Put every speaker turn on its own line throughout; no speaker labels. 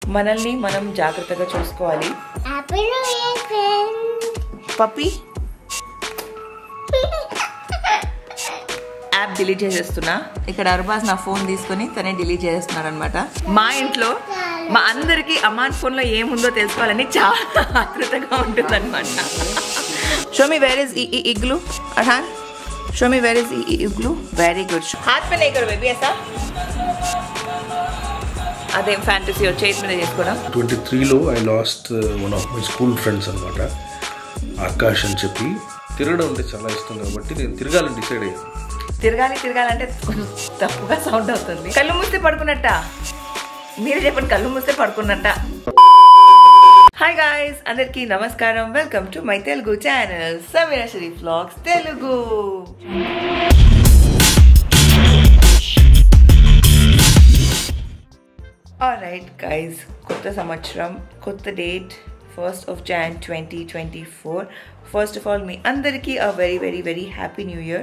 మనల్ని మనం జాగ్రత్తగా చూసుకోవాలి. పప్పి యాప్ డిలీట్ చేసేస్తున్నా. ఇక్కడ అర్బాజ్ నా ఫోన్ తీసుకొని తనే డిలీట్ చేసేస్తున్నారు అనమాట. మా ఇంట్లో మా అందరికి అమ్మాన్ ఫోన్లో ఏముందో తెలుసుకోవాలని చాలా ఆతృతగా ఉంటుంది అనమాట. Show me where is igloo Arhan, show me where is igloo. Very good. హాత్ పే नहीं करो बेबी ऐसा. అదేం ఫ్యాంటసీ చేతి మీద చేసుకోవడం.
23లో I lost one of my school friends అనమాట, ఆకాష్ అని చెప్పి. తిరగడం అంటే చాలా ఇష్టం కాబట్టి నేను తిరగాలని డిసైడ్ అయ్యాను.
తిరగాలంటే తప్పుగా సౌండ్ అవుతుంది. కళ్ళు మూస్తే పడుకున్నట్ట. మీరే చెప్పండి, కళ్ళు మూస్తే పడుకున్నట్ట. హాయ్ గాయ్స్, అందరికీ నమస్కారం. Welcome to my Telugu channel Sameera Sharif vlogs Telugu. Alright guys, కొత్త సంవత్సరం, కొత్త date, 1st of Jan 2024. First of all మీ అందరికీ a very happy new year.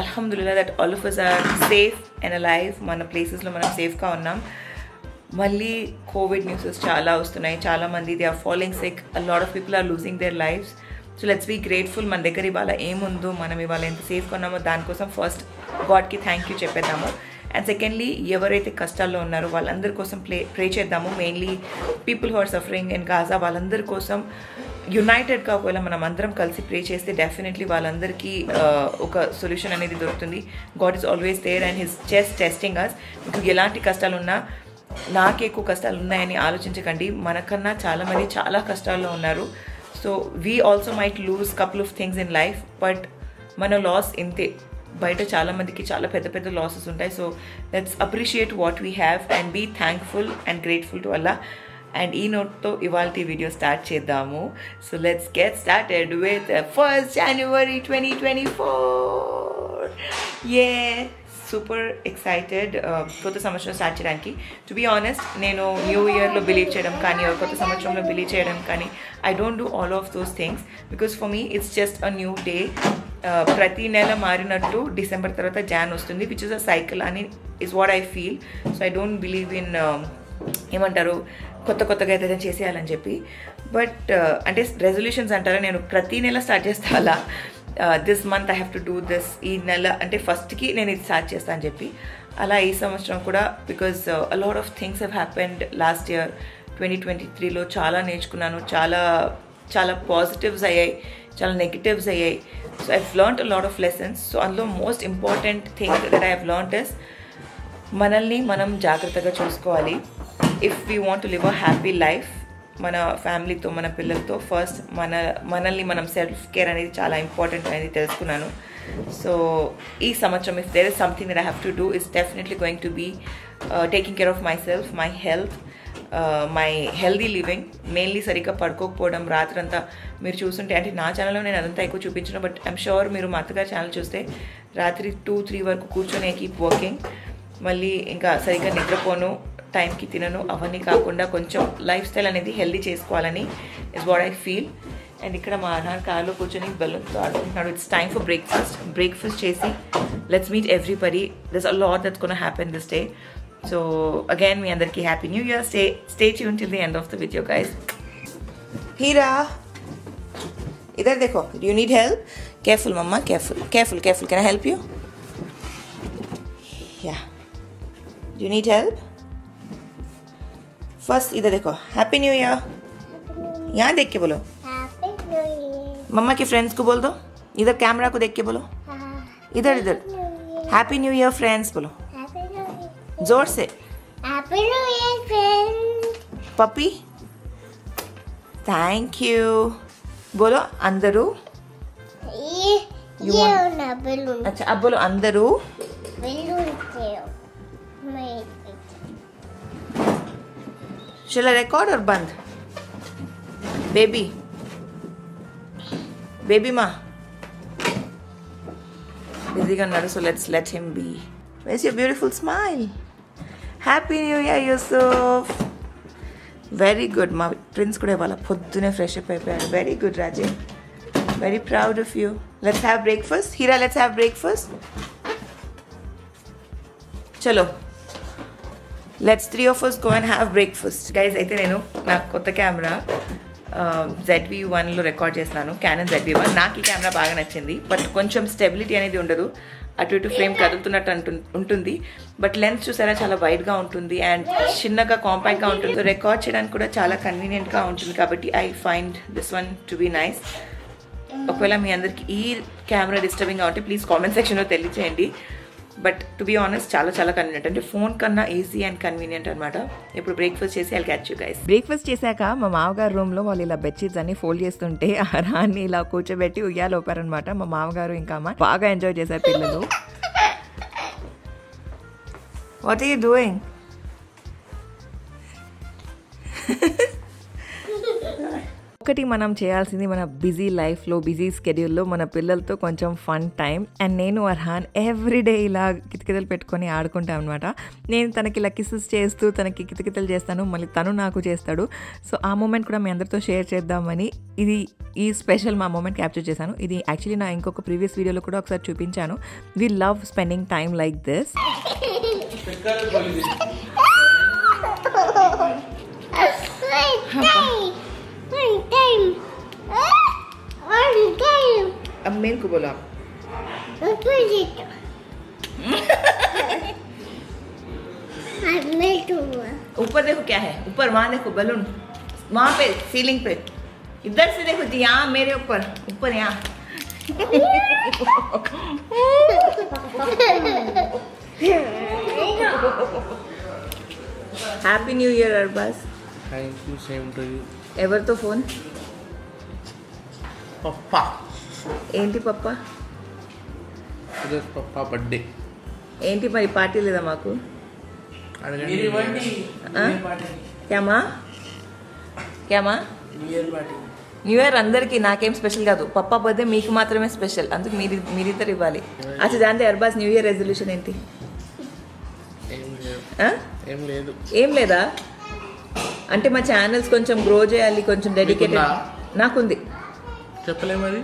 Alhamdulillah that all of us are safe and alive. మన ప్లేసెస్లో మనం సేఫ్గా ఉన్నాం. మళ్ళీ కోవిడ్ న్యూసెస్ చాలా వస్తున్నాయి. చాలామంది they are following sick. A lot of people are losing their lives. So let's be grateful. మన దగ్గర ఇవాళ ఏముందో, మనం ఇవాళ ఎంత సేఫ్గా ఉన్నామో దానికోసం ఫస్ట్ గాడ్కి థ్యాంక్ యూ చెప్పేద్దాము. అండ్ సెకండ్లీ, ఎవరైతే కష్టాల్లో ఉన్నారో వాళ్ళందరి కోసం ప్రే చేద్దాము. Mainly people who are suffering in Gaza, వాళ్ళందరి కోసం యునైటెడ్గా ఒకవేళ మనం అందరం కలిసి ప్రే చేస్తే డెఫినెట్లీ వాళ్ళందరికీ ఒక సొల్యూషన్ అనేది దొరుకుతుంది. God is always there and his just testing us. మీకు ఎలాంటి కష్టాలు ఉన్నా, నాకే ఎక్కువ కష్టాలు ఉన్నాయని ఆలోచించకండి. మనకన్నా చాలామంది చాలా కష్టాల్లో ఉన్నారు. So we also might lose couple of things in life, but మన లాస్ ఇంతే. బయట చాలామందికి చాలా పెద్ద లాసెస్ ఉంటాయి. So let's appreciate what we have and be thankful and grateful to Allah. And ఈ నోట్తో ఇవాళ వీడియో స్టార్ట్ చేద్దాము. So let's get started with 1st January 2024. యే, సూపర్ ఎక్సైటెడ్ కొత్త సంవత్సరం స్టార్ట్ చేయడానికి. టు బీ ఆనెస్ట్, నేను న్యూ ఇయర్లో బిలీవ్ చేయడం కానీ, కొత్త సంవత్సరంలో బిలీవ్ చేయడం కానీ, I don't do all of those things because for me it's just a new day. ప్రతి నెల మారినట్టు డిసెంబర్ తర్వాత జాన్ వస్తుంది, విచ్ ఇస్ అ సైకిల్ అని is what I feel. So I don't believe in ఏమంటారు కొత్తగా ఏదైనా చేసేయాలని చెప్పి. బట్ అంటే రెజల్యూషన్స్ అంటారా, నేను ప్రతి నెల స్టార్ట్ చేస్తా అలా. This month I have to do this. ఈ నెల అంటే ఫస్ట్కి నేను ఇది స్టార్ట్ చేస్తాను అని చెప్పి అలా ఈ సంవత్సరం కూడా. Because a lot of things have happened last year 2023లో. చాలా నేర్చుకున్నాను, చాలా పాజిటివ్స్ అయ్యాయి, చాలా నెగిటివ్స్ అయ్యాయి. So I learned a lot of lessons. So అందులో most important thing that I have learned is మనల్ని మనం జాగ్రత్తగా చూసుకోవాలి. If we want to live a happy life, మన ఫ్యామిలీతో, మన పిల్లలతో ఫస్ట్ మనల్ని మనం సెల్ఫ్ కేర్ అనేది చాలా ఇంపార్టెంట్ అనేది తెలుసుకున్నాను. సో ఈ సంవత్సరం if there is something that I have to do is definitely going to be taking care of my self, my health, my healthy living. Mainly సరిగ్గా పడుకోకపోవడం, రాత్రంతా మీరు చూస్తుంటే, అంటే నా ఛానల్లో నేను అదంతా ఎక్కువ చూపించను, బట్ ఐమ్ షూర్ మీరు మా అత్తగారి ఛానల్ చూస్తే రాత్రి 2-3 వరకు కూర్చొని కీప్ వర్కింగ్. మళ్ళీ ఇంకా సరిగ్గా నిద్రపోను, టైంకి తినను. అవన్నీ కాకుండా కొంచెం లైఫ్ స్టైల్ అనేది హెల్దీ చేసుకోవాలని is what I feel. And ఇక్కడ మా అన్న కార్లో కూర్చొని బెలూన్తో ఆడుకుంటున్నాడు. ఇట్స్ టైమ్ ఫర్ బ్రేక్ఫాస్ట్ చేసి let's meet everybody. This a lot that's gonna happen this day. So again మీ అందరికీ happy new year. Stay tune till the end of the video guys. Heera ఇధర్ देखो, you need help. Careful mamma, careful. Can I help you? Yeah, you need help. First इधर देखो, happy new year. यहाँ देख के बोलो हैप्पी न्यू ईयर. मम्मा के friends को बोल दो. इधर कैमरा को देख के बोलो. इधर हैप्पी न्यू ईयर फ्रेंड्स बोलो. जोर से happy new year friends. Puppy thank you बोलो. अंदरू ये ना बलून. अच्छा अब बोलो अंदरू बलून के मैं. Shall I record or band? Baby ma. Busy gannadu, so let's let him be. Where's your beautiful smile? Happy New Year, Yusuf. Very good. Ma twins kuda ivala poddune fresh up ayipayadu. Very good, Rajesh. Very proud of you. Let's have breakfast. Hira, let's have breakfast. Chalo. Let's 3 of us go and have breakfast. Guys, అయితే నేను నా కొత్త camera ZV-1లో record చేస్తున్నాను, Canon ZV-1. నాకు ఈ camera బాగా నచ్చింది, but కొంచెం స్టెబిలిటీ అనేది ఉండదు, అటు ఇటు ఫ్రేమ్ కదులుతున్నట్టు ఉంటుంది. బట్ లెన్స్ చూసారా చాలా వైడ్గా ఉంటుంది అండ్ చిన్నగా కాంపాక్ట్గా ఉంటుంది. రికార్డ్ చేయడానికి కూడా చాలా కన్వీనియంట్గా ఉంటుంది, కాబట్టి I find this one to be nice. ఒకవేళ మీ అందరికి ఈ కెమెరా డిస్టర్బింగ్గా ఉంటే ప్లీజ్ కామెంట్ సెక్షన్లో తెలియచేయండి. బట్ టు బీ ఆనెస్ట్ చాలా చాలా కన్వీనియంట్, అంటే ఫోన్ కన్నా ఈజీ అండ్ కన్వీనియంట్ అనమాట. ఇప్పుడు బ్రేక్ఫాస్ట్ చేసి I'll catch you guys.
Breakfast చేశాక మా మామగారు రూమ్లో వాళ్ళు ఇలా బెడ్షీట్స్ అన్ని ఫోల్డ్ చేస్తుంటే అర్హాన్ని ఇలా కూర్చోబెట్టి ఉయ్యాలు ఊపారనమాట. మా మామగారు ఇంకా అమ్మ బాగా ఎంజాయ్ చేశారు పిల్లలు.
What are you doing?
ఒకటి మనం చేయాల్సింది మన బిజీ లైఫ్లో, బిజీ స్కెడ్యూల్లో మన పిల్లలతో కొంచెం ఫన్ టైం. అండ్ నేను అర్హాన్ ఎవ్రీడే ఇలా కితకితలు పెట్టుకొని ఆడుకుంటాం అనమాట. నేను తనకి ఇలా కిసెస్ చేస్తూ తనకి కితకితలు చేస్తాను, మళ్ళీ తను నాకు చేస్తాడు. సో ఆ మూమెంట్ కూడా మీ అందరితో షేర్ చేద్దామని ఈ స్పెషల్ మా మూమెంట్ క్యాప్చర్ చేశాను. ఇది యాక్చువల్లీ నా ఇంకొక ప్రీవియస్ వీడియోలో కూడా ఒకసారి చూపించాను. We love spending time like this.
अब मेरे को बोला ऊपर देखो क्या है, ऊपर वहाँ देखो बलून, वहाँ पे सीलिंग पे, इधर से देखो जी, यहाँ मेरे ऊपर ऊपर यहाँ. Happy new year Arbaz.
Thank you, same to you.
ఎవరితో ఫోన్?
పప్పా.
ఏంటి పప్పా?
ఈరోజు పప్పా బర్త్డే.
ఏంటి మరి పార్టీ లేదా మాకు?
అడగండి.
క్యామా న్యూ ఇయర్ అందరికి, నాకేం స్పెషల్ కాదు. పప్పా బర్త్డే మీకు మాత్రమే స్పెషల్, అందుకు మీరిద్దరు ఇవ్వాలి. అచ్చా దాంతో అర్బాస్ న్యూ ఇయర్ రెజల్యూషన్ ఏంటి? ఏం లేదా? అంటే మా ఛానల్స్ కొంచెం గ్రో చేయాలి, కొంచెం డెడికేటెడ్. నాకుంది,
చెప్పలే మరి.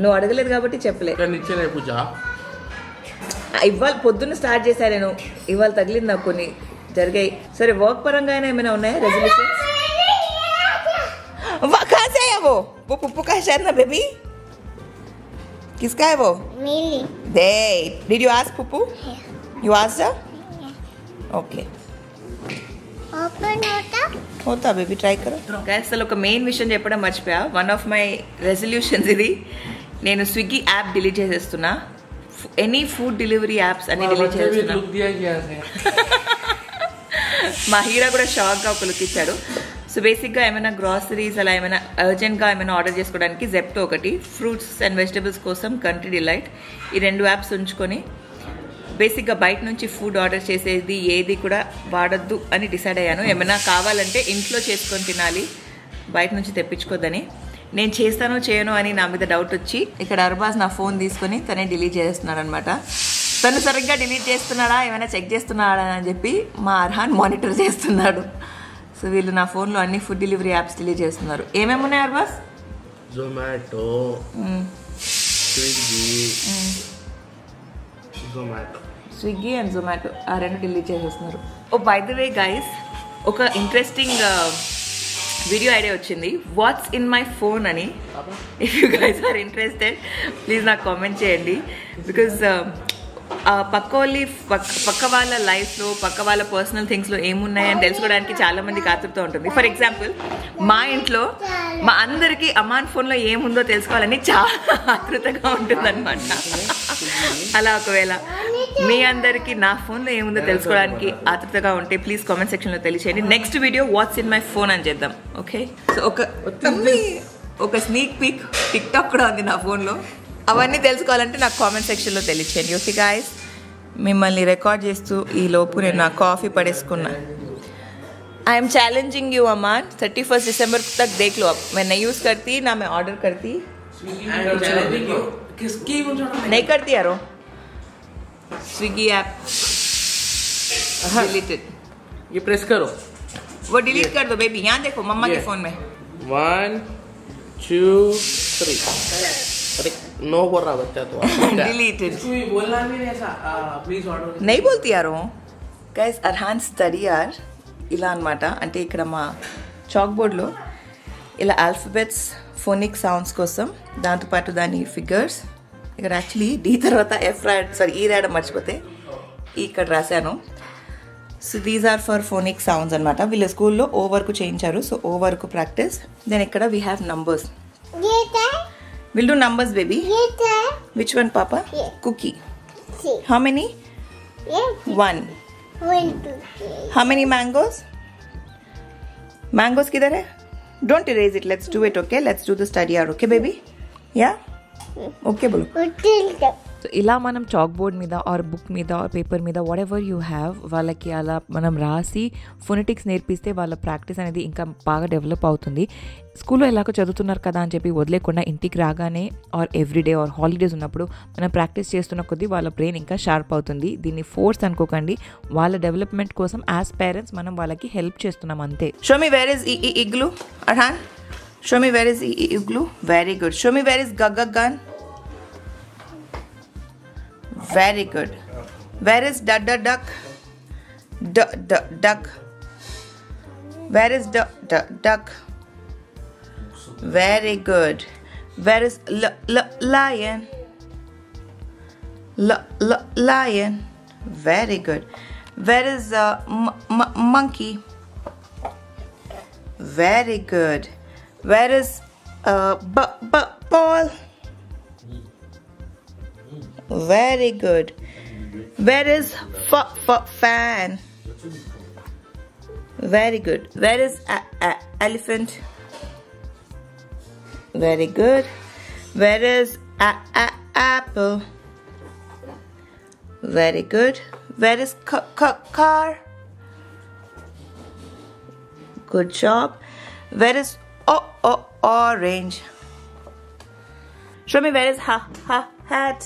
నువ్వు అడగలేదు కాబట్టి చెప్పలే.
పూజ
ఇవాళ పొద్దున్న స్టార్ట్ చేశాను నేను, ఇవాళ తగిలింది నాకు, కొన్ని జరిగాయి. సరే వర్క్ పరంగా అయినా ఏమైనా ఉన్నాయా రెజల్యూషన్? वो पुप्पू का शायद ना बेबी, किसका है वो?
Millie.
They did you ask पुप्पू? You asked her? Okay
Open
होता बेबी, ట్రై కరో. అసలు ఒక మెయిన్ విషయం చెప్పడం మర్చిపోయా. వన్ ఆఫ్ మై రెజల్యూషన్స్ ఇది, నేను స్విగ్గీ యాప్ డిలీట్ చేసేస్తున్నా. ఎనీ ఫుడ్ డెలివరీ యాప్స్ అన్ని డిలీట్ చేస్తున్నా. మా హీరా కూడా షాక్గా ఒక లుక్ ఇచ్చాడు. సో బేసిక్గా ఏమైనా గ్రాసరీస్ అలా ఏమైనా అర్జెంట్గా ఏమైనా ఆర్డర్ చేసుకోవడానికి జెప్టో ఒకటి, ఫ్రూట్స్ అండ్ వెజిటబుల్స్ కోసం కంట్రీ డిలైట్, ఈ 2 యాప్స్ ఉంచుకొని బేసిక్గా బయట నుంచి ఫుడ్ ఆర్డర్ చేసేది ఏది కూడా వాడద్దు అని డిసైడ్ అయ్యాను. ఏమైనా కావాలంటే ఇంట్లో చేసుకొని తినాలి, బయట నుంచి తెప్పించుకోద్దని. నేను చేస్తానో చేయను అని నా మీద డౌట్ వచ్చి ఇక్కడ అర్బాస్ నా ఫోన్ తీసుకొని తనే డిలీట్ చేస్తున్నాడు అనమాట. తను సరిగ్గా డిలీట్ చేస్తున్నాడా, ఏమైనా చెక్ చేస్తున్నాడా అని చెప్పి మా అర్హాన్ మానిటర్ చేస్తున్నాడు. సో వీళ్ళు నా ఫోన్లో అన్ని ఫుడ్ డెలివరీ యాప్స్ డిలీట్ చేస్తున్నారు. ఏమేమి ఉన్నాయి అర్బాస్?
జొమాటో,
స్విగ్గీ అండ్ జొమాటో, ఆ 2 డిలీట్ చేసేస్తున్నారు. Oh by the way guys, ఒక ఇంట్రెస్టింగ్ వీడియో ఐడియా వచ్చింది, వాట్స్ ఇన్ మై ఫోన్ అని. If you guys are interested please నాకు కామెంట్ చేయండి. బికాజ్ పక్క వాళ్ళ లైఫ్లో, పక్క వాళ్ళ పర్సనల్ థింగ్స్లో ఏమున్నాయని తెలుసుకోవడానికి చాలా మందికి ఆతృత ఉంటుంది. ఫర్ ఎగ్జాంపుల్ మా ఇంట్లో మా అందరికీ అమ్మాన్ ఫోన్లో ఏముందో తెలుసుకోవాలని చాలా ఆతృతగా ఉంటుందన్నమాట. అలా ఒకవేళ మీ అందరికీ నా ఫోన్లో ఏముందో తెలుసుకోవడానికి ఆతృతగా ఉంటే ప్లీజ్ కామెంట్ సెక్షన్లో తెలియచేయండి. Next video watts in my phone అని చేద్దాం. ఓకే, సో ఒక స్నీక్ పిక్ టిక్ టాక్ కూడా ఉంది నా ఫోన్లో. అవన్నీ తెలుసుకోవాలంటే నాకు కామెంట్ సెక్షన్లో తెలియచేయండి. ఓకే గాయస్, మిమ్మల్ని రికార్డ్ చేస్తూ ఈ లోపు నేను నా కాఫీ పడేసుకున్నా. ఐఎమ్ ఛాలెంజింగ్ యూ अमान, 31 दिसंबर तक देख लो. अब मैं नहीं यूज़ करती ना, मैं ऑर्डर करती नहीं करती यारो. स्विगी ऐप डिलीटेड,
ये प्रेस करो,
वो डिलीट कर दो बेबी. यहाँ देखो मम्मा के फोन में
1 2 3. अरे नो बोल रहा बच्चा तो
डिलीटेड.
बोलना भी नहीं ऐसा, प्लीज ऑर्डर
नहीं बोलती यारो. గైస్ అర్హాన్ స్టడీ ఆర్ ఇలా అనమాట. అంటే ఇక్కడ మా చాక్ బోర్డ్లో ఇలా ఆల్ఫబెట్స్ ఫోనిక్ సౌండ్స్ కోసం, దాంతోపాటు దాని ఫిగర్స్. ఇక్కడ యాక్చువల్లీ డి తర్వాత ఎఫ్ ఈ రాయడం మర్చిపోతే ఇక్కడ రాశాను. So these are for phonic sounds అనమాట. వీళ్ళ స్కూల్లో ఓ వరకు చేయించారు. సో ఓ వరకు ప్రాక్టీస్. దెన్ ఇక్కడ we have numbers. Will do numbers baby. Which one పాపా? Cookie. How many? 1. How many mangoes? Mangoes kidhar hai? Don't erase it. Let's do it, okay? Let's do the study hour, okay, baby? Yeah? Okay, bolo.
So ఇలా మనం chalk board మీద are book మీద are paper మీద what ever you have వాళ్ళకి అలా మనం రాసి phonetics నేర్పిస్తే వాళ్ళ ప్రాక్టీస్ అనేది ఇంకా బాగా డెవలప్ అవుతుంది. స్కూల్లో ఎలాగో చదువుతున్నారు కదా అని చెప్పి వదిలేకుండా ఇంటికి రాగానే ఆర్ ఎవ్రీడే ఆర్ హాలిడేస్ ఉన్నప్పుడు మనం ప్రాక్టీస్ చేస్తున్న కొద్దీ వాళ్ళ బ్రెయిన్ ఇంకా షార్ప్ అవుతుంది. దీన్ని ఫోర్స్ అనుకోకండి, వాళ్ళ డెవలప్మెంట్ కోసం యాజ్ పేరెంట్స్ మనం వాళ్ళకి హెల్ప్ చేస్తున్నాం అంతే.
Show me where is igloo, Arhan. Show me where is igloo. Very good. Show me where is gagagan. Very good. Where is duck? Duck. Where is duck? Very good. Where is lion? Lion. Very good. Where is monkey? Very good. Where is ball? Very good. Where is fan? Very good. Where is elephant? Very good. Where is apple? Very good. Where is car? Good job. Where is orange? Show me where is hat.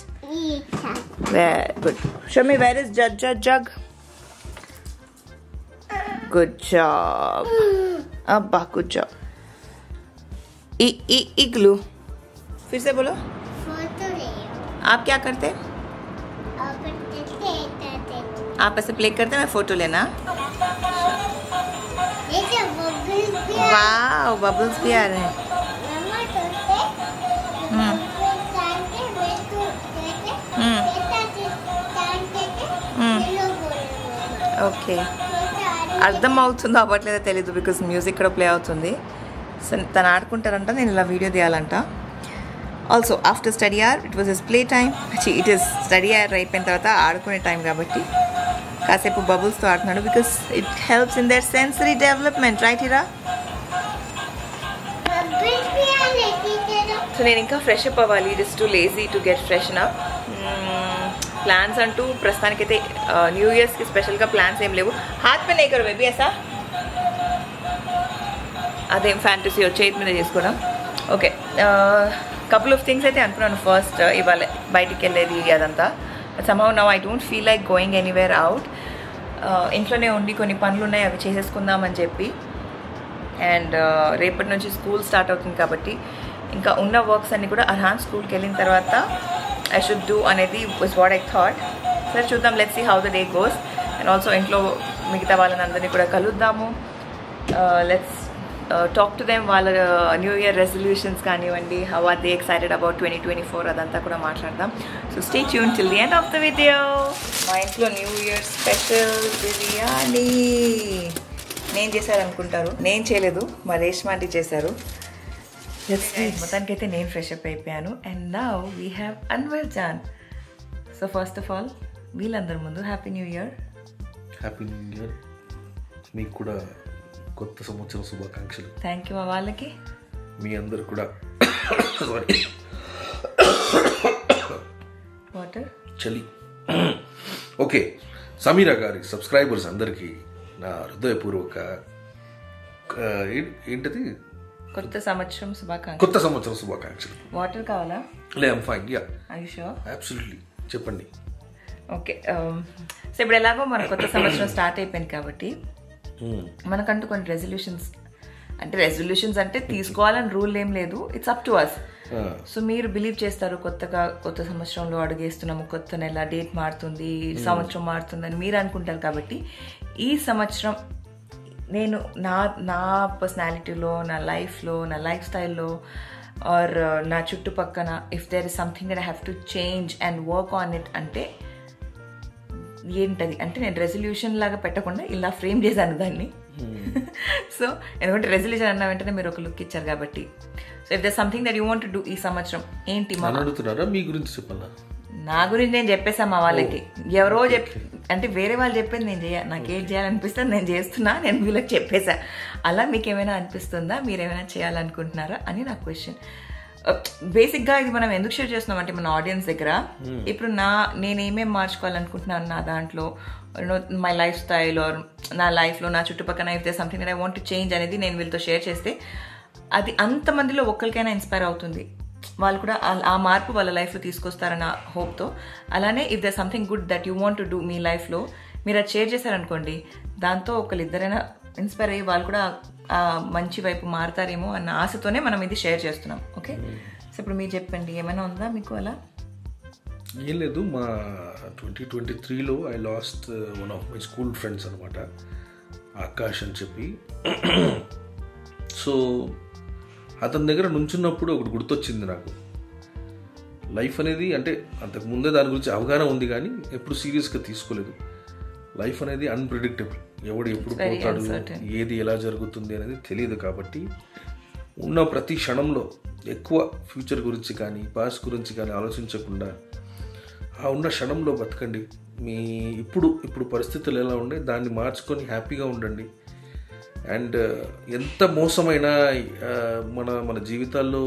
Very good. Show me where is jug. Good job. Abba, good job. Igloo. फिर से बोलो.
Photo ले.
आप क्या करते? आप ऐसे play करते, मैं फोटो लेना. वाह, बबल्स भी आ रहे हैं. ఓకే, అర్థం అవుతుందో అవ్వట్లేదో తెలీదు బికాస్ మ్యూజిక్ కూడా ప్లే అవుతుంది. సో తను ఆడుకుంటారంట, నేను ఇలా వీడియో తీయాలంట. Also after study hour it was his play time. It is study hour అయిపోయిన తర్వాత ఆడుకునే టైం కాబట్టి కాసేపు బబుల్స్తో ఆడుతున్నాడు because it helps in their sensory development, right Ira? So నేను ఇంకా ఫ్రెష్ అప్ అవ్వాలి. It is too lazy to get freshen up. Plans అంటూ ప్రస్తుతానికైతే న్యూ ఇయర్స్కి స్పెషల్గా ప్లాన్స్ ఏం లేవు. హాత్ పే నహీ కరో బేబీ ఐసా. అదేం ఫ్యాంటసీ చేతి మీద చేసుకోవడం. ఓకే, కపుల్ ఆఫ్ థింగ్స్ అయితే అనుకున్నాను ఫస్ట్ ఇవాళ బయటికి వెళ్ళేది అదంతా. Somehow now I don't feel like going anywhere out. ఇంట్లోనే ఉండి కొన్ని పనులు ఉన్నాయి, అవి చేసేసుకుందామని చెప్పి. అండ్ రేపటి నుంచి స్కూల్ స్టార్ట్ అవుతుంది కాబట్టి ఇంకా ఉన్న వర్క్స్ అన్నీ కూడా అర్హాన్ స్కూల్కి వెళ్ళిన తర్వాత ఐ షుడ్ డూ అనేది వాజ్ వాట్ ఐ థాట్. సరే చూద్దాం, let's see how the day goes. And also ఇంట్లో మిగతా వాళ్ళని అందరినీ కూడా కలుద్దాము. Let's talk to them. వాళ్ళ న్యూ ఇయర్ రెజల్యూషన్స్ కానివ్వండి, how are they excited about 2024, అదంతా కూడా మాట్లాడదాం. So stay tune till the end of the video. మా ఇంట్లో న్యూ ఇయర్ స్పెషల్ బిర్యానీ నేను చేశారనుకుంటారు, నేను చేయలేదు, మా రేష్మా ఆంటీ చేశారు. మొత్తానికైతే నేను ఫ్రెష్ అప్ అయిపోయాను. And now we have Anwar Jaan. So first of all వీళ్ళందరి ముందు happy new year.
Happy new year. మీకు కూడా కొత్త సంవత్సరం శుభాకాంక్షలు.
Thank you. వాళ్ళకి
మీ అందరు కూడా సారీ
వాటర్
చలి. ఓకే, సమీరా గారి సబ్స్క్రైబర్స్ అందరికీ నా హృదయపూర్వక ఏంటది
కొత్త సంవత్సరం శుభాకాంక్షలు.
కొత్త సంవత్సరం శుభాకాంక్షలు.
వాటర్ కావాలా?
I'm fine. Yeah,
are you sure?
Absolutely. చెప్పండి.
ఓకే, సో ఇప్పుడు ఎలాగో మన కొత్త సంవత్సరం స్టార్ట్ అయిపోయింది కాబట్టి మనకంటూ కొన్ని రెజల్యూషన్స్ అంటే తీసుకోవాలని రూల్ ఏం లేదు. It's up to us. So మీరు బిలీవ్ చేస్తారు కొత్త సంవత్సరంలో అడుగేస్తున్నాము, కొత్త నెల, డేట్ మారుతుంది, సంవత్సరం మారుతుందని మీరు అనుకుంటారు. కాబట్టి ఈ సంవత్సరం నేను నా పర్సనాలిటీలో, నా లైఫ్లో, నా లైఫ్ స్టైల్లో ఆర్ నా చుట్టుపక్కన if there is something that I have to change and work on it అంటే ఏంటది అంటే నేను రెజల్యూషన్ లాగా పెట్టకుండా ఇలా ఫ్రేమ్ చేశాను దాన్ని. సో ఎందుకంటే రెజల్యూషన్ అన్న వెంటనే మీరు ఒక లుక్ ఇచ్చారు కాబట్టి, so if there something that you want to do ఈ సంవత్సరం ఏంటి?
అడుగుతున్నారా మీ గురించి చెప్పాలా?
నా గురించి నేను చెప్పేసా మా వాళ్ళకి. ఎవరో అంటే వేరే వాళ్ళు చెప్పేది నేను నాకేం చేయాలనిపిస్తే నేను చేస్తున్నా, నేను వీళ్ళకి చెప్పేసా. అలా మీకు ఏమైనా అనిపిస్తుందా? మీరేమైనా చేయాలనుకుంటున్నారా అని నా క్వశ్చన్. బేసిక్గా ఇది మనం ఎందుకు షేర్ చేస్తున్నాం అంటే మన ఆడియన్స్ దగ్గర ఇప్పుడు నేనేమేమి మార్చుకోవాలనుకుంటున్నాను నా దాంట్లో, మై లైఫ్ స్టైల్ ఆర్ నా లైఫ్లో నా చుట్టుపక్కల if there something that I want to change అనేది నేను వీళ్ళతో షేర్ చేస్తే అది అంతమందిలో ఒక్కరికైనా ఇన్స్పైర్ అవుతుంది. వాళ్ళు కూడా ఆ మార్పు వాళ్ళ లైఫ్లో తీసుకొస్తారన్న హోప్తో. అలానే if there something good that you want to do మీ లైఫ్లో మీరు అది షేర్ చేశారనుకోండి, దాంతో ఒకళ్ళిద్దరైనా ఇన్స్పైర్ అయ్యి వాళ్ళు కూడా ఆ మంచి వైపు మారుతారేమో అన్న ఆశతోనే మనం ఇది షేర్ చేస్తున్నాం. ఓకే, సో ఇప్పుడు మీరు చెప్పండి, ఏమైనా ఉందా మీకు అలా?
ఏం లేదు, మా 2023లో I lost one of my school friends అనమాట, ఆకాష్ అని చెప్పి. సో అతని దగ్గర నుంచున్నప్పుడు ఒకటి గుర్తొచ్చింది నాకు. లైఫ్ అనేది అంటే అంతకుముందే దాని గురించి అవగాహన ఉంది కానీ ఎప్పుడు సీరియస్గా తీసుకోలేదు. లైఫ్ అనేది అన్ప్రెడిక్టబుల్, ఎవడు ఎప్పుడు పోతాడు, ఏది ఎలా జరుగుతుంది అనేది తెలియదు. కాబట్టి ఉన్న ప్రతి క్షణంలో ఎక్కువ ఫ్యూచర్ గురించి కానీ పాస్ట్ గురించి కానీ ఆలోచించకుండా ఆ ఉన్న క్షణంలో బతకండి. మీ ఇప్పుడు పరిస్థితులు ఎలా ఉండే దాన్ని మార్చుకొని హ్యాపీగా ఉండండి. అండ్ ఎంత మోసమైనా మన జీవితాల్లో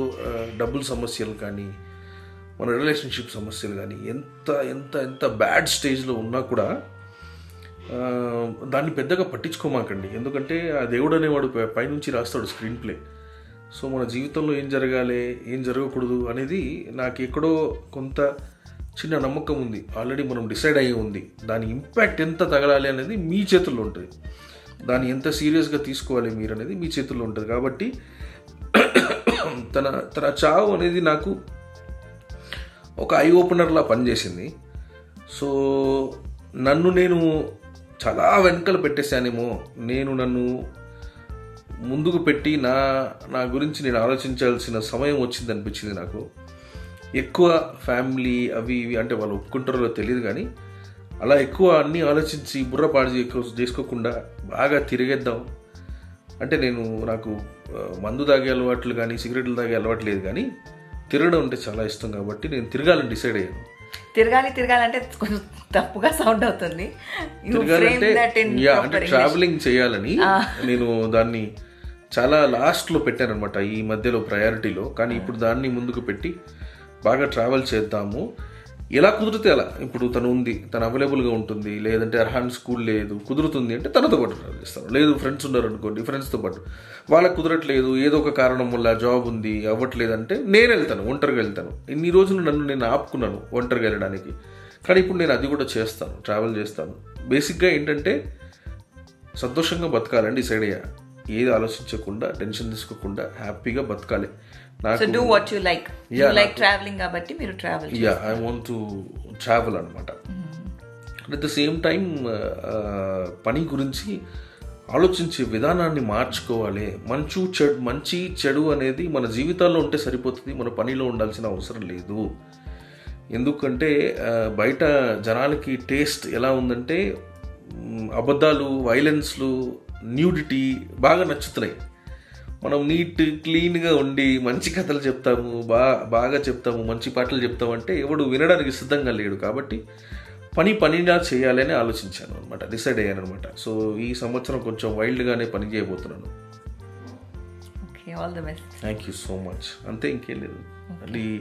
డబ్బుల సమస్యలు కానీ మన రిలేషన్షిప్ సమస్యలు కానీ ఎంత ఎంత ఎంత బ్యాడ్ స్టేజ్లో ఉన్నా కూడా దాన్ని పెద్దగా పట్టించుకోమాకండి. ఎందుకంటే ఆ దేవుడు అనేవాడు పైనుంచి రాస్తాడు స్క్రీన్ ప్లే. సో మన జీవితంలో ఏం జరగాలి, ఏం జరగకూడదు అనేది నాకు ఎక్కడో కొంత చిన్న నమ్మకం ఉంది. ఆల్రెడీ మనం డిసైడ్ అయ్యి ఉంది. దాని ఇంపాక్ట్ ఎంత తగలాలి అనేది మీ చేతుల్లో ఉంటుంది. దాన్ని ఎంత సీరియస్గా తీసుకోవాలి మీరు అనేది మీ చేతుల్లో ఉంటుంది. కాబట్టి తన చావు అనేది నాకు ఒక ఐ ఓపెనర్లా పనిచేసింది. సో నేను చాలా వెనకలు పెట్టేశానేమో, నన్ను ముందుకు పెట్టి నా గురించి నేను ఆలోచించాల్సిన సమయం వచ్చింది అనిపించింది నాకు. ఎక్కువ ఫ్యామిలీ అవి ఇవి అంటే వాళ్ళు ఒప్పుకుంటారో తెలియదు కానీ అలా ఎక్కువ అన్నీ ఆలోచించి బుర్రపాడు చేసుకోకుండా బాగా తిరిగేద్దాం అంటే నాకు మందు తాగే అలవాట్లు కానీ సిగరెట్లు తాగే అలవాటు లేదు, కానీ తిరగడం అంటే చాలా ఇష్టం. కాబట్టి నేను తిరగాలని డిసైడ్ అయ్యాను.
తిరగాలంటే కొంచెం తప్పుగా సౌండ్ అవుతుంది.
అంటే ట్రావెలింగ్ చేయాలని నేను దాన్ని చాలా లాస్ట్లో పెట్టాను అనమాట, ఈ మధ్యలో ప్రయారిటీలో. కానీ ఇప్పుడు దాన్ని ముందుకు పెట్టి బాగా ట్రావెల్ చేద్దాము, ఎలా కుదిరితే అలా. ఇప్పుడు తను అవైలబుల్గా ఉంటుంది, లేదంటే అర్హాన్ స్కూల్ లేదు, కుదురుతుంది అంటే తనతో పాటు ట్రావెల్ చేస్తాను. లేదు ఫ్రెండ్స్ ఉన్నారు అనుకోండి, ఫ్రెండ్స్తో పాటు. వాళ్ళకి కుదరట్లేదు, ఏదో ఒక కారణం వల్ల జాబ్ ఉంది అవ్వట్లేదంటే నేను వెళ్తాను, ఒంటరిగా వెళ్తాను. ఇన్ని రోజులు నేను ఆపుకున్నాను ఒంటరిగా వెళ్ళడానికి, కానీ ఇప్పుడు నేను అది కూడా చేస్తాను, ట్రావెల్ చేస్తాను. బేసిక్గా ఏంటంటే సంతోషంగా బతకాలని డిసైడ్ అయ్యా. ఏది ఆలోచించకుండా, టెన్షన్ తీసుకోకుండా హ్యాపీగా బతకాలి.
So do what you like. You like traveling కాబట్టి మీరు travel.
Yeah, I want to travel అన్నమాట. At the same time పని గురించి ఆలోచించే విధానాన్ని మార్చుకోవాలి. మంచి చెడు అనేది మన జీవితాల్లో ఉంటే సరిపోతుంది, మన పనిలో ఉండాల్సిన అవసరం లేదు. ఎందుకంటే బయట జనాలకి టేస్ట్ ఎలా ఉందంటే అబద్ధాలు, వైలెన్స్లు, న్యూడిటీ బాగా నచ్చుతున్నాయి. మనం నీట్ క్లీన్గా ఉండి మంచి కథలు చెప్తాము, బాగా చెప్తాము, మంచి పాటలు చెప్తామంటే ఎవడు వినడానికి సిద్ధంగా లేడు. కాబట్టి పనిగా చేయాలి అని ఆలోచించాను అనమాట, డిసైడ్ అయ్యాను అనమాట. సో ఈ సంవత్సరం కొంచెం వైల్డ్గానే పని చేయబోతున్నాను.
All the best.
Thank you so much. అంతే, ఇంకేం లేదు. అంటే ఈ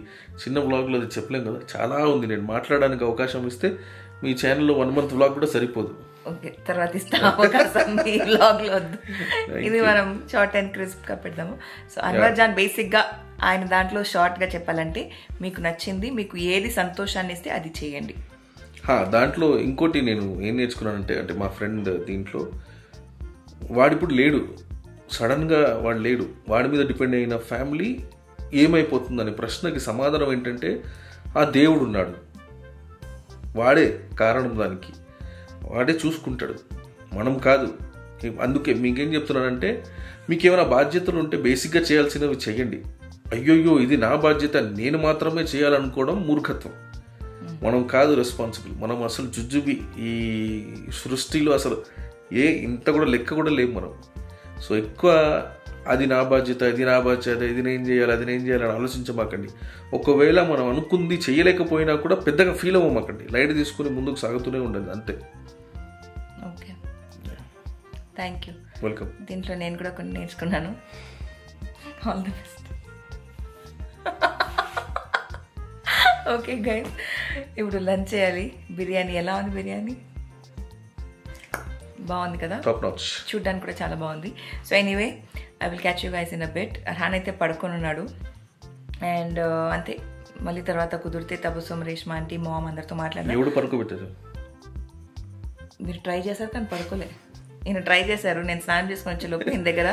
చిన్న వ్లాగ్లో అది చెప్పలేం కదా, చాలా ఉంది. నేను మాట్లాడడానికి అవకాశం ఇస్తే మీ ఛానల్లో 1 month వ్లాగ్ కూడా సరిపోదు.
ఓకే, తర్వాత ఇస్తాం అవకాశం. మీ వ్లాగ్లో వద్దు, ఇది మనం షార్ట్ అండ్ క్రిస్ప్గా పెడదాము. సో అన్వర్ జాన్ బేసిక్గా ఆయన దాంట్లో షార్ట్గా చెప్పాలంటే మీకు నచ్చింది, మీకు ఏది సంతోషాన్ని ఇస్తే అది చేయండి.
దాంట్లో ఇంకోటి నేను ఏం నేర్చుకున్నానంటే, అంటే మా ఫ్రెండ్ దీంట్లో వాడిప్పుడు లేడు, సడన్గా వాడు లేడు, వాడి మీద డిపెండ్ అయిన ఫ్యామిలీ ఏమైపోతుందనే ప్రశ్నకి సమాధానం ఏంటంటే ఆ దేవుడు ఉన్నాడు, వాడే కారణం, దానికి వాడే చూసుకుంటాడు, మనం కాదు. అందుకే మీకేం చెప్తున్నానంటే, మీకు ఏమైనా బాధ్యతలు ఉంటే బేసిక్గా చేయాల్సినవి చేయండి. అయ్యోయ్యో ఇది నా బాధ్యత, నేను మాత్రమే చేయాలనుకోవడం మూర్ఖత్వం. మనం కాదు రెస్పాన్సిబుల్, మనం అసలు జుజుబి ఈ సృష్టిలో అసలు ఇంత కూడా లెక్క కూడా లేము మనం. సో ఎక్కువ అది నా బాధ్యత, ఇది నా బాధ్యత, ఇది నేను చేయాలి, అది నేను చేయాలని ఆలోచించమాకండి. ఒకవేళ మనం అనుకుంది చేయలేకపోయినా కూడా పెద్దగా ఫీల్ అవ్వమాకండి, లైట్ తీసుకుని ముందుకు సాగుతూనే ఉండండి, అంతే.
Okay, thank you.
వెల్కమ్.
దీంట్లో నేను కూడా కొన్ని నేర్చుకున్నాను. All the best. Okay guys, ఇప్పుడు లంచ్ చేయాలి. బిర్యానీ ఎలా ఉంది? బిర్యానీ బాగుంది కదా,
టాప్ నాచ్.
చూడ్డానికి కూడా చాలా బాగుంది. So anyway, I will catch you guys in a bit. Arhan అయితే పడుకొని ఉన్నాడు. అండ్ అంతే, మళ్ళీ తర్వాత కుదిరితే తబస్సుమ్, రేష్మా ఆంటీ, మామ్ అందరితో మాట్లాడినా.
ఎవడు పడుకోబెట్టారు?
మీరు ట్రై చేశారు కానీ పడుకోలే. నేను ట్రై చేశారు, నేను స్నానం చేసుకొని వచ్చే లోపు ఈయన దగ్గర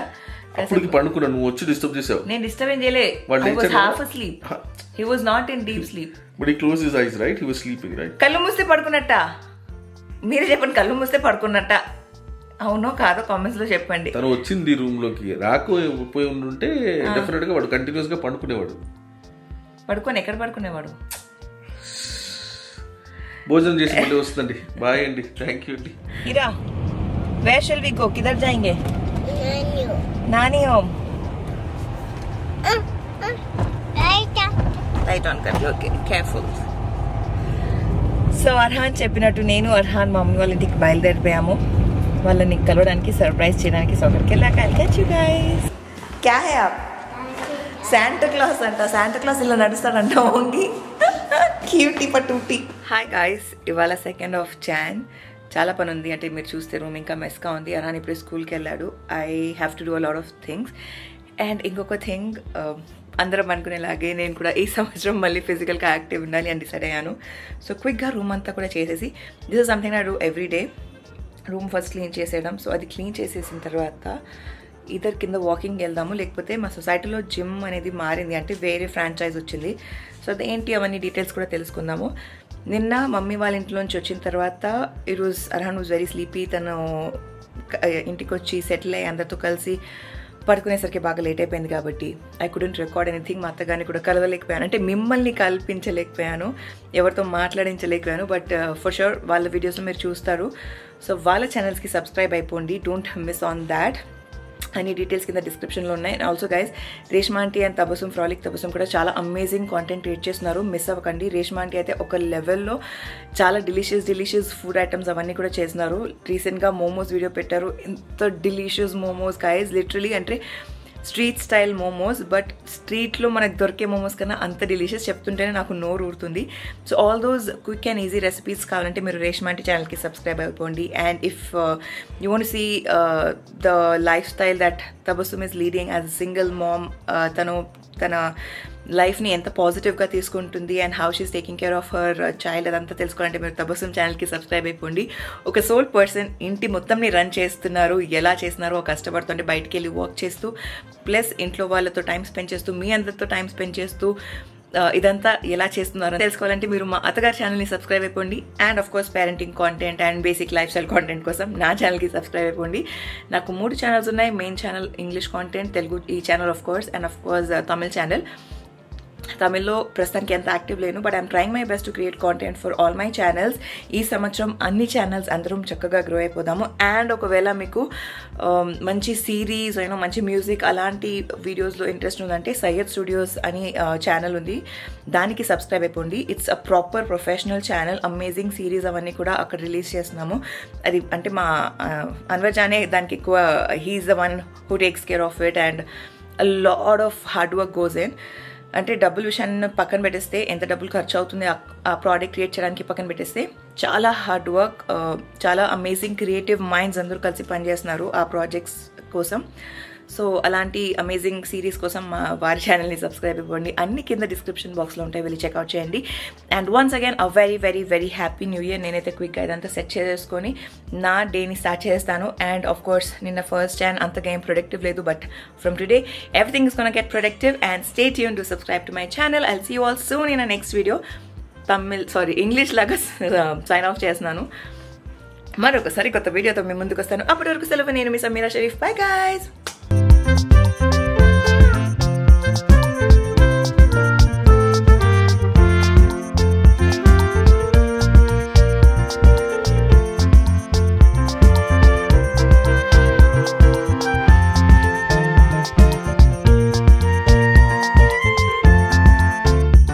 పడుకున్నా, నువ్వు వచ్చి డిస్టర్బ్ చేసావు.
నేను డిస్టర్బ్ ఏం చేయలే. I was half asleep. He was not in deep sleep.
But he closed his eyes, right? He was sleeping, right?
కళ్ళు మూస్తే పడుకున్నట్ట? మీరే చెప్పండి, కళ్ళు మూస్తే పడుకున్నట్ట? అవునో కాదో కామెంట్స్ లో చెప్పండి.
తను వచ్చింది రూమ్ లోకి, రాకపోయి ఉంటే డెఫినెట్ గా వాడు కంటిన్యూస్ గా పడుకునేవాడు.
పడుకొని ఎక్కడ పడుకునేవాడు?
భోజనం చేసి మళ్ళీ వస్తుందండి. బాయ్ అండి, థ్యాంక్ యూ అండి.
Ira, where shall we go? కిధర్ జాయేంగే? నాని హోమ్. లైట్ ఆన్ కర్. Okay, careful. సో అర్హాన్ చెప్పినట్టు నేను అర్హాన్ మా మమ్మీ వాళ్ళ ఇంటికి బయలుదేరిపోయాము. వాళ్ళని కలవడానికి, సర్ప్రైజ్ చేయడానికి. సో అక్కడికి వెళ్ళాక I'll catch you guys. క్యా హై ఆప్? శాంటా క్లాస్ అంట. శాంటా క్లాస్ ఇలా నడుస్తాడంట ఓంగి. క్యూటీ పటూటీ. హాయ్ గాయస్, ఇవాళ 2nd of Jan. చాలా పని ఉంది. అంటే మీరు చూస్తే రూమ్ ఇంకా మెస్గా ఉంది. అర్హాన్ ఇప్పుడు స్కూల్కి వెళ్ళాడు. I have to do a lot of things. And ఇంకొక థింగ్, అందరం అనుకునేలాగే నేను కూడా ఈ సంవత్సరం మళ్ళీ ఫిజికల్గా యాక్టివ్ ఉండాలి అని డిసైడ్ అయ్యాను. సో క్విక్గా రూమ్ అంతా కూడా చేసేసి, this is something I do every day. Room first clean చేసేయడం. సో అది క్లీన్ చేసేసిన తర్వాత ఇద్దరు కింద వాకింగ్ వెళ్దాము, లేకపోతే మా సొసైటీలో జిమ్ అనేది మారింది, అంటే వేరే ఫ్రాంచైజ్ వచ్చింది. సో అదేంటి అవన్నీ డీటెయిల్స్ కూడా తెలుసుకుందాము. నిన్న మమ్మీ వాళ్ళ ఇంట్లోంచి వచ్చిన తర్వాత ఈరోజు అర్హాన్ వాజ్ వెరీ స్లీపీ. తను ఇంటికి వచ్చి సెటిల్ అయ్యి అందరితో కలిసి పడుకునేసరికి బాగా లేట్ అయిపోయింది కాబట్టి ఐ కుడెంట్ రికార్డ్ ఎనీథింగ్. మా అత్తగారిని కూడా కలవలేకపోయాను, అంటే మిమ్మల్ని కల్పించలేకపోయాను, ఎవరితో మాట్లాడించలేకపోయాను. బట్ ఫర్ షూర్ వాళ్ళ వీడియోస్లో మీరు చూస్తారు. సో వాళ్ళ ఛానల్స్కి సబ్స్క్రైబ్ అయిపోండి, డోంట్ మిస్ ఆన్ దాట్. అన్ని డీటెయిల్స్ కింద డిస్క్రిప్షన్లో ఉన్నాయి. And also guys, Reshma aunty and Tabassum, frolic Tabassum కూడా చాలా అమేజింగ్ కాంటెంట్ క్రియేట్ చేస్తున్నారు, మిస్ అవ్వకండి. రేష్మా ఆంటీ అయితే ఒక లెవెల్లో చాలా డిలీషియస్ ఫుడ్ ఐటమ్స్ అవన్నీ కూడా చేస్తున్నారు. రీసెంట్గా మోమోస్ వీడియో పెట్టారు. ఎంత డిలీషియస్ మోమోస్ గైస్, లిటరలీ అంటే స్ట్రీట్ స్టైల్ మోమోస్, బట్ స్ట్రీట్లో మనకు దొరికే మోమోస్ కన్నా అంత డిలీషియస్. చెప్తుంటేనే నాకు నోరు ఊరుతుంది. So all those quick and easy recipes కావాలంటే మీరు రేష్మా ఆంటీ ఛానల్కి సబ్స్క్రైబ్ అయిపోండి. And if you want see the life style that Tabassum is leading as a single mom, తన లైఫ్ని ఎంత పాజిటివ్గా తీసుకుంటుంది and how she's taking care of her child, అదంతా తెలుసుకోవాలంటే మీరు తబస్సుమ్ ఛానల్కి సబ్స్క్రైబ్ అయిపోండి. ఒక సోల్ పర్సన్ ఇంటి మొత్తంని రన్ చేస్తున్నారు, ఎలా చేస్తున్నారో కష్టపడుతుంటే బయటికి వెళ్ళి వర్క్ చేస్తూ, ప్లస్ ఇంట్లో వాళ్ళతో టైం స్పెండ్ చేస్తూ, మీ అందరితో టైం స్పెండ్ చేస్తూ, ఇదంతా ఎలా చేస్తున్నారో తెలుసుకోవాలంటే మీరు మా అత్తగారి ఛానల్ని సబ్స్క్రైబ్ అయిపోండి. And of course parenting content and basic life style content కోసం నా ఛానల్కి సబ్స్క్రైబ్ అయిపోండి. నాకు 3 ఛానల్స్ ఉన్నాయి. Main channel English content, Telugu ఈ channel of course, and of course Tamil channel. తమిళ్లో ప్రస్తుతానికి ఎంత యాక్టివ్ లేను, but I'm trying my best to create content for all my channels. ఈ సంవత్సరం అన్ని ఛానల్స్ అందరం చక్కగా గ్రో అయిపోదాము. అండ్ ఒకవేళ మీకు మంచి సిరీస్ అయినా మంచి మ్యూజిక్ అలాంటి వీడియోస్లో ఇంట్రెస్ట్ ఉందంటే సయ్యద్ స్టూడియోస్ అని ఛానల్ ఉంది, దానికి సబ్స్క్రైబ్ అయిపోండి. It's a proper professional channel. Amazing series అవన్నీ కూడా అక్కడ రిలీజ్ చేస్తున్నాము. అది అంటే మా అన్వర్ జానే దానికి ఎక్కువ, he's the one who takes care of it and a lot of hard work goes in. అంటే డబ్బుల విషయాన్ని పక్కన పెట్టేస్తే, ఎంత డబ్బులు ఖర్చు అవుతుంది ఆ ప్రోడక్ట్ క్రియేట్ చేయడానికి పక్కన పెట్టేస్తే, చాలా హార్డ్ వర్క్, చాలా అమేజింగ్ క్రియేటివ్ మైండ్స్ అందరూ కలిసి పనిచేస్తున్నారు ఆ ప్రాజెక్ట్స్ కోసం. సో అలాంటి అమేజింగ్ సిరీస్ కోసం మా వారి ఛానల్ని సబ్స్క్రైబ్ ఇవ్వండి. అన్ని కింద డిస్క్రిప్షన్ బాక్స్లో ఉంటాయి, వెళ్ళి చెక్అవుట్ చేయండి. And once again a very very very happy new year. నేనైతే క్విక్గా ఇదంతా సెట్ చేసుకొని నా డేని స్టార్ట్ చేస్తాను. అండ్ ఆఫ్ కోర్స్ నిన్న ఫస్ట్ Jan అంతగా ఏం ప్రొడక్టివ్ లేదు, but from today everything is gonna get productive. And stay tuned to subscribe to my channel. I'll see you all soon in a next video. English లాగా sign of చేస్తున్నాను. మరొకసారి కొత్త వీడియోతో మీ ముందుకు వస్తాను. అప్పటి వరకు సెలవు. నేను మీ సమీరా షరీఫ్. Bye guys.